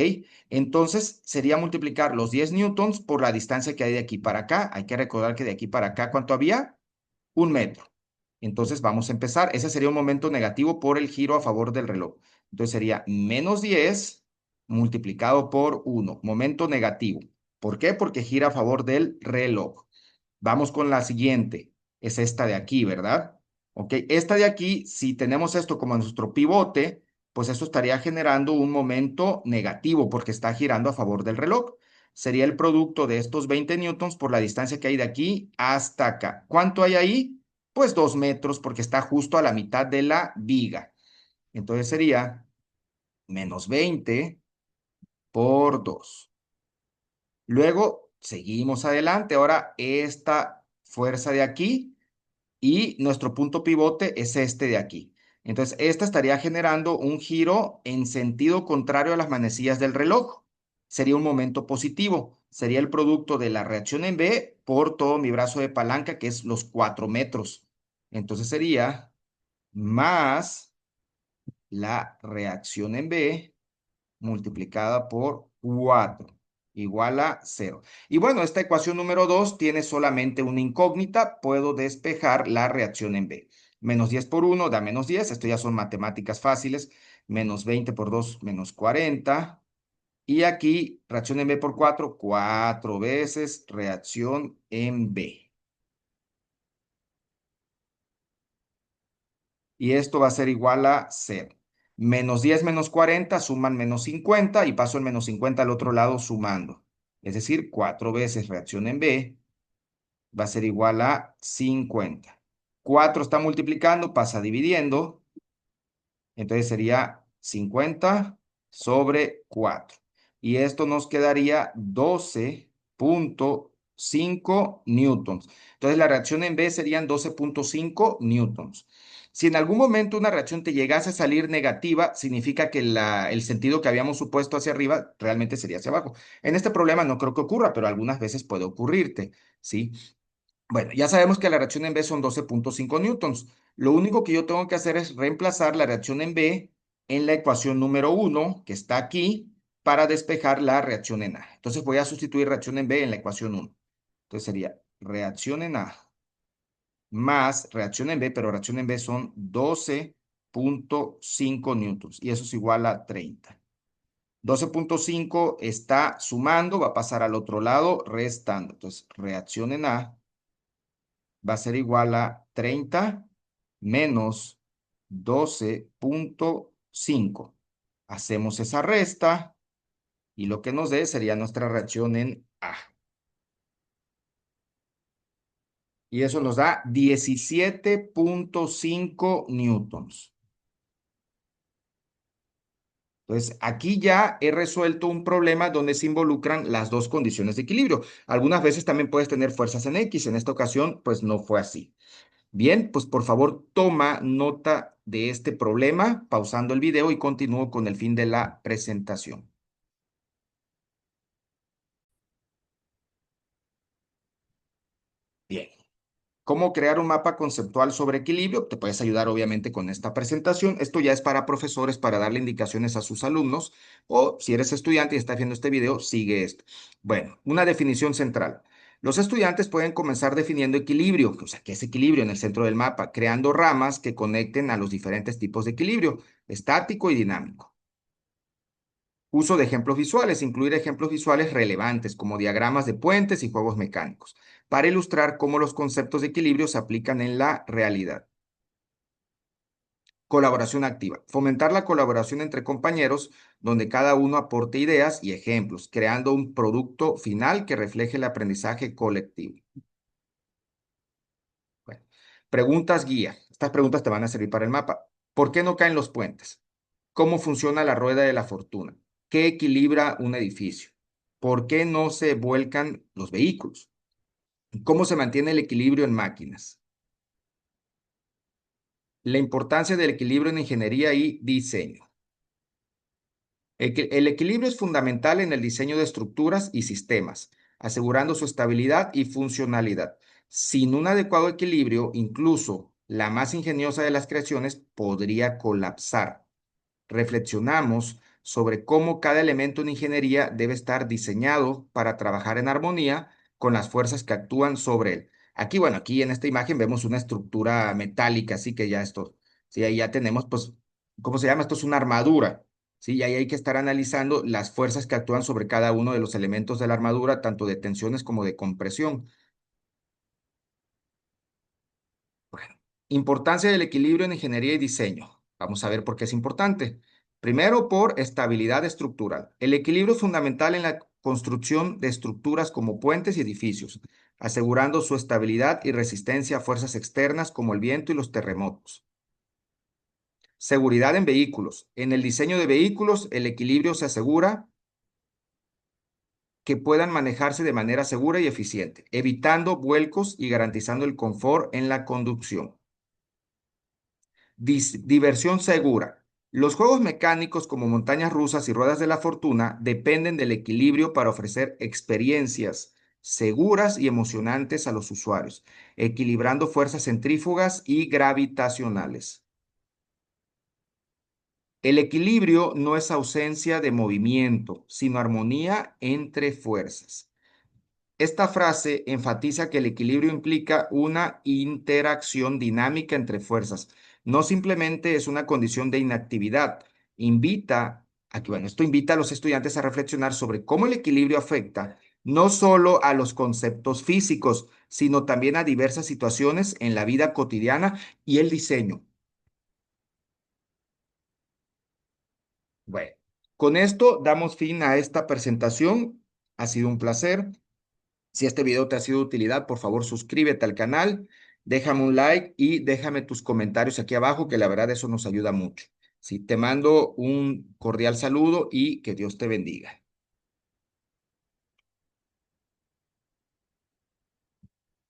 Entonces, sería multiplicar los 10 newtons por la distancia que hay de aquí para acá. Hay que recordar que de aquí para acá, ¿cuánto había? 1 metro. Entonces, vamos a empezar. Ese sería un momento negativo por el giro a favor del reloj. Entonces, sería menos 10 multiplicado por 1, momento negativo. ¿Por qué? Porque gira a favor del reloj. Vamos con la siguiente. Es esta de aquí, ¿verdad? Ok, esta de aquí, si tenemos esto como nuestro pivote, pues esto estaría generando un momento negativo porque está girando a favor del reloj. Sería el producto de estos 20 newtons por la distancia que hay de aquí hasta acá. ¿Cuánto hay ahí? Pues 2 metros porque está justo a la mitad de la viga. Entonces sería menos 20 por 2. Luego seguimos adelante. Ahora esta fuerza de aquí y nuestro punto pivote es este de aquí. Entonces, esta estaría generando un giro en sentido contrario a las manecillas del reloj. Sería un momento positivo. sería el producto de la reacción en B por todo mi brazo de palanca, que es los 4 metros. Entonces sería más la reacción en B multiplicada por 4 igual a 0. Y bueno, esta ecuación número 2 tiene solamente una incógnita. Puedo despejar la reacción en B. Menos 10 por 1 da menos 10. Esto ya son matemáticas fáciles. Menos 20 por 2, menos 40. Y aquí, reacción en B por 4, 4 veces reacción en B. Y esto va a ser igual a 0. Menos 10 menos 40 suman menos 50 y paso el menos 50 al otro lado sumando. Es decir, 4 veces reacción en B va a ser igual a 50. 4 está multiplicando, pasa dividiendo. Entonces sería 50 sobre 4. Y esto nos quedaría 12,5 newtons. Entonces la reacción en B serían 12,5 newtons. Si en algún momento una reacción te llegase a salir negativa, significa que el sentido que habíamos supuesto hacia arriba realmente sería hacia abajo. En este problema no creo que ocurra, pero algunas veces puede ocurrirte, ¿sí? Bueno, ya sabemos que la reacción en B son 12,5 newtons. Lo único que yo tengo que hacer es reemplazar la reacción en B en la ecuación número 1, que está aquí, para despejar la reacción en A. Entonces voy a sustituir reacción en B en la ecuación 1. Entonces sería reacción en A más reacción en B, pero reacción en B son 12,5 newtons y eso es igual a 30. 12,5 está sumando, va a pasar al otro lado restando. Entonces reacción en A va a ser igual a 30 menos 12,5. Hacemos esa resta y lo que nos dé sería nuestra reacción en A. Y eso nos da 17,5 newtons. Entonces, aquí ya he resuelto un problema donde se involucran las dos condiciones de equilibrio. Algunas veces también puedes tener fuerzas en X. En esta ocasión, pues no fue así. Bien, pues por favor toma nota de este problema, pausando el video y continúo con el fin de la presentación. Bien. ¿Cómo crear un mapa conceptual sobre equilibrio? Te puedes ayudar obviamente con esta presentación. Esto ya es para profesores para darle indicaciones a sus alumnos o si eres estudiante y estás viendo este video, sigue esto. Bueno, una definición central. Los estudiantes pueden comenzar definiendo equilibrio, o sea, ¿qué es equilibrio en el centro del mapa? Creando ramas que conecten a los diferentes tipos de equilibrio, estático y dinámico. Uso de ejemplos visuales, incluir ejemplos visuales relevantes como diagramas de puentes y juegos mecánicos, para ilustrar cómo los conceptos de equilibrio se aplican en la realidad. Colaboración activa. Fomentar la colaboración entre compañeros donde cada uno aporte ideas y ejemplos, creando un producto final que refleje el aprendizaje colectivo. Bueno, preguntas guía. Estas preguntas te van a servir para el mapa. ¿Por qué no caen los puentes? ¿Cómo funciona la rueda de la fortuna? ¿Qué equilibra un edificio? ¿Por qué no se vuelcan los vehículos? ¿Cómo se mantiene el equilibrio en máquinas? La importancia del equilibrio en ingeniería y diseño. El equilibrio es fundamental en el diseño de estructuras y sistemas, asegurando su estabilidad y funcionalidad. Sin un adecuado equilibrio, incluso la más ingeniosa de las creaciones podría colapsar. Reflexionamos sobre cómo cada elemento en ingeniería debe estar diseñado para trabajar en armonía con las fuerzas que actúan sobre él. Aquí, bueno, aquí en esta imagen vemos una estructura metálica, así que ya esto, sí, ahí ya tenemos, pues, ¿cómo se llama? Esto es una armadura, sí, y ahí hay que estar analizando las fuerzas que actúan sobre cada uno de los elementos de la armadura, tanto de tensiones como de compresión. Bueno, importancia del equilibrio en ingeniería y diseño. Vamos a ver por qué es importante. Primero, por estabilidad estructural. El equilibrio es fundamental en la construcción de estructuras como puentes y edificios, asegurando su estabilidad y resistencia a fuerzas externas como el viento y los terremotos. Seguridad en vehículos. En el diseño de vehículos, el equilibrio se asegura que puedan manejarse de manera segura y eficiente, evitando vuelcos y garantizando el confort en la conducción. Diversión segura. Los juegos mecánicos como montañas rusas y ruedas de la fortuna dependen del equilibrio para ofrecer experiencias seguras y emocionantes a los usuarios, equilibrando fuerzas centrífugas y gravitacionales. El equilibrio no es ausencia de movimiento, sino armonía entre fuerzas. Esta frase enfatiza que el equilibrio implica una interacción dinámica entre fuerzas, no simplemente es una condición de inactividad. Esto invita a los estudiantes a reflexionar sobre cómo el equilibrio afecta no solo a los conceptos físicos, sino también a diversas situaciones en la vida cotidiana y el diseño. Bueno, con esto damos fin a esta presentación. Ha sido un placer. Si este video te ha sido de utilidad, por favor suscríbete al canal, déjame un like y déjame tus comentarios aquí abajo, que la verdad eso nos ayuda mucho. Sí, te mando un cordial saludo y que Dios te bendiga.